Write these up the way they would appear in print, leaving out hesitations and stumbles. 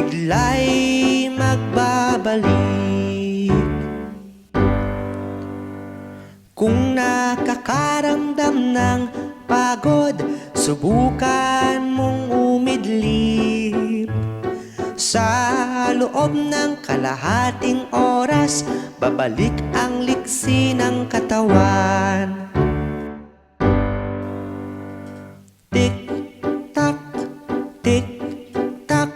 sigla'y magbabalik. Kung nakakaramdam ng pagod, subukan mong umidlip. Sa loob ng kalahating oras, babalik ang liksi ng katawan. Tik-tak, tik-tak,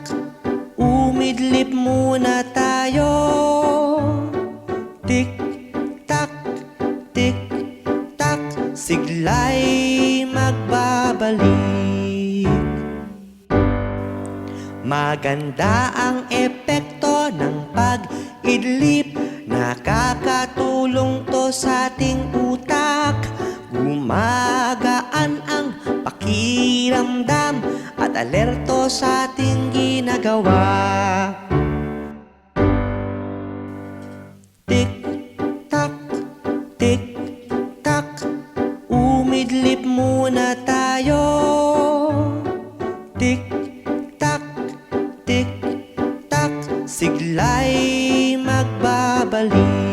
umidlip muna tayo. Tik-tak, tik-tak, sigla'y magbabalik. Maganda ang epekto ng pag-idlip, nakakatulong to sa ating utak. Gumagaan ang pakiramdam at alerto sa ating ginagawa. Tik-tak, tik-tak, umidlip muna tayo. Tik-tak, tik-tak, sigla'y magbabalik.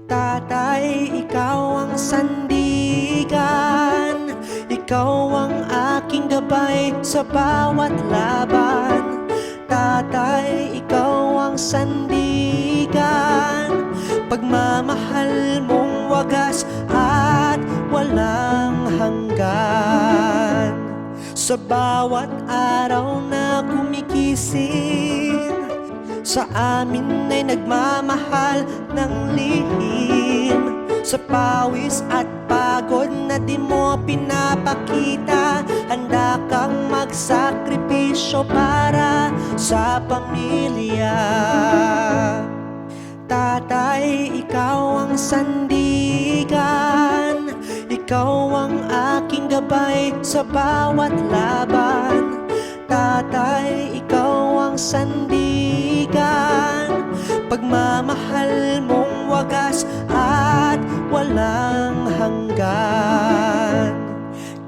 Tatay, ikaw ang sandigan, ikaw ang aking gabay sa bawat laban. Tatay, ikaw ang sandigan, pagmamahal mong wagas at walang hanggan. Sa bawat araw na gumigising, sa amin ay nagmamahal ng lihim. Sa pawis at pagod na di mo pinapakita, handa kang magsakripisyo para sa pamilya. Tatay, ikaw ang sandigan, ikaw ang aking gabay sa bawat laban. Tatay, ikaw ang sandigan, pagmamahal mong wagas at walang hanggan.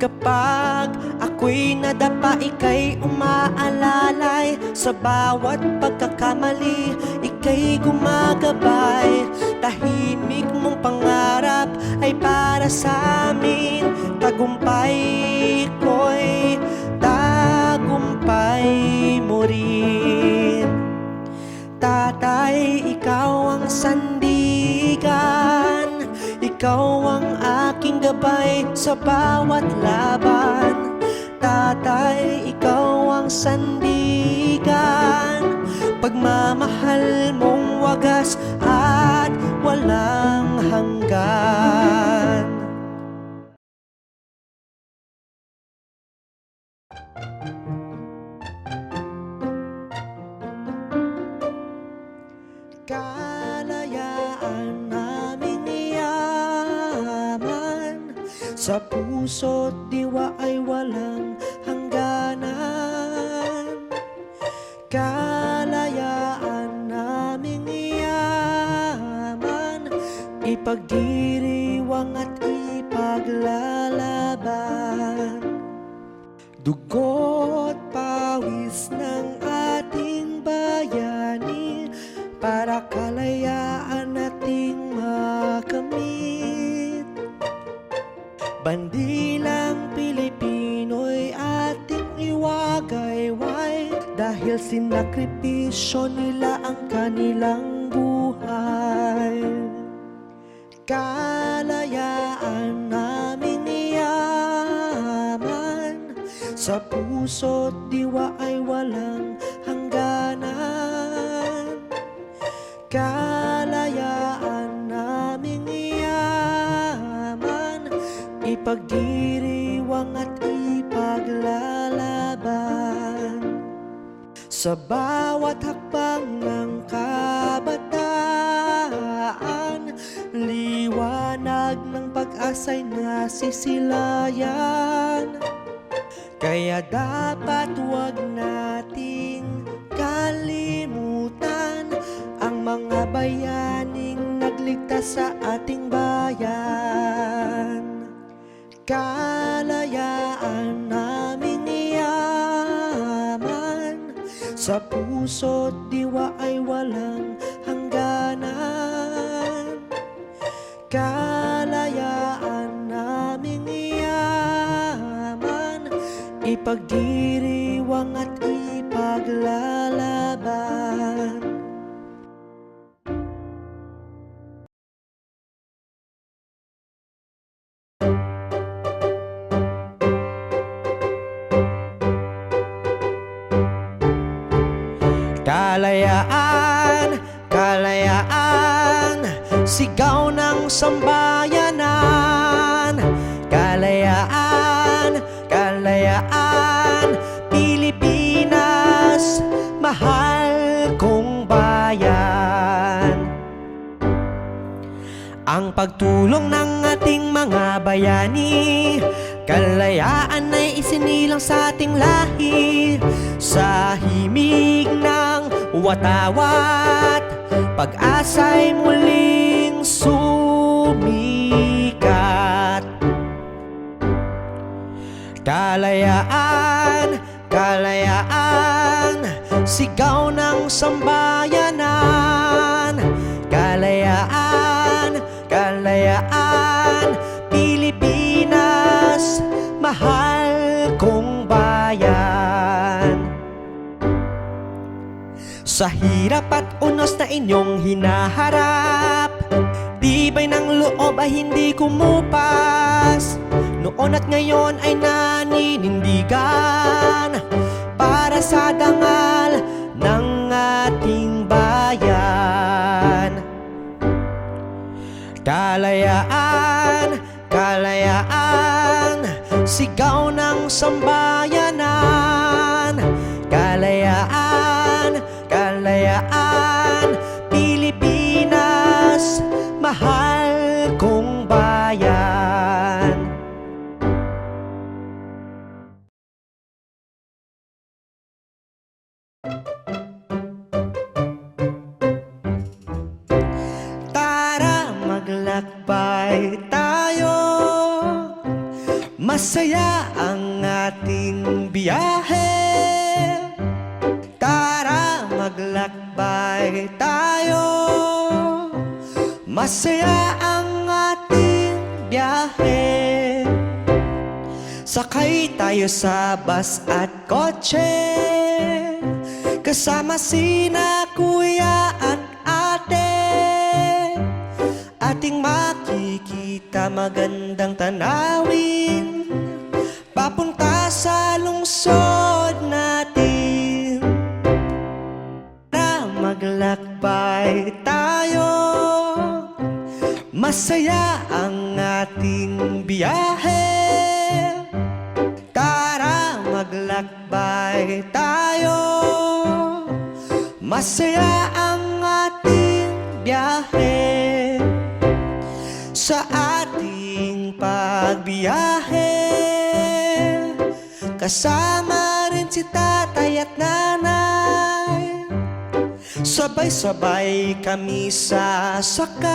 Kapag ako'y nadapa, ika'y umaalalay. Sa bawat pagkakamali, ika'y gumagabay. Tahimik mong pangarap ay para sa amin. Tagumpay ko'y tagumpay mo rin. Tatay, ikaw ang sandigan, ikaw ang aking gabay sa bawat laban. Tatay, ikaw ang sandigan, pagmamahal mong wagas at walang hanggan. Kalayaan naming yaman, sa puso't diwa ay walang hangganan. Kalayaan naming yaman, ipagdiriwang at ipaglalaban. Dugo't pawis ng ating bayani, para kalayaan nating makamit. Bandilang Pilipino'y ating iwagayway, dahil sinakripisyo nila ang kanilang buhay. Kalayaan naming yaman, sa puso't diwa ay walang hangganan. Kalayaan naming yaman, ipagdiriwang at ipaglalaban. Sa bawat hakbang ng kabataan, liwanag ng pag-asa'y nasisilayan. Kaya dapat huwag nating kalimutan ang mga bayan sa ating bayan. Kalayaan naming yaman, sa puso't diwa ay walang hangganan. Kalayaan naming yaman, ipagdiriwang at ipaglalaban. Kalayaan, kalayaan, sigaw ng sambayanan. Kalayaan, kalayaan, Pilipinas, mahal kong bayan. Ang pagtulong ng ating mga bayani, kalayaan ay isinilang sa ating lahi. Sa himig ng watawat, pag-asa'y muling sumikat. Kalayaan, kalayaan, sigaw ng sambayanan. Kalayaan, kalayaan, Pilipinas, mahal kong bayan. Sa hirap at unos na inyong hinaharap, tibay ng loob ay hindi kumupas. Noon at ngayon ay naninindigan para sa dangal ng ating bayan. Kalayaan, kalayaan, sigaw ng sambayanan. Kalayaan, kalayaan, Pilipinas, mahal kong bayan. Tara, maglakbay tayo, masaya ang ating biyahe. Tara, maglakbay tayo, masaya ang ating biyahe. Sakay tayo sa bus at kotse, kasama sina kuya at ate. Ating makikita magandang tanawin, papunta sa lungsod natin. Tara, maglakbay tayo, masaya ang ating biyahe. Tara, maglakbay tayo, masaya ang ating biyahe. Sa ating pagbiyahe, kasama rin si tatay at nanay. Sabay-sabay kami sasakay,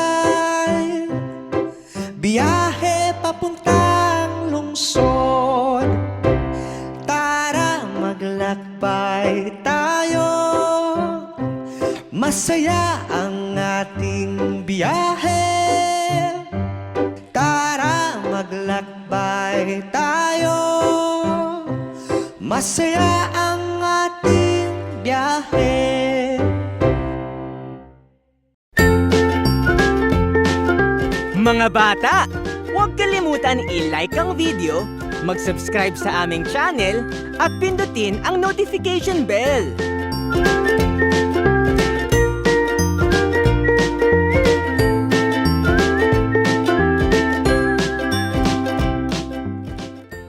biyahe papuntang lungsod. Tara, maglakbay tayo, masaya ang ating biyahe. Tara, maglakbay tayo, masaya ang ating biyahe. Mga bata, huwag kalimutan i-like ang video, mag-subscribe sa aming channel, at pindutin ang notification bell.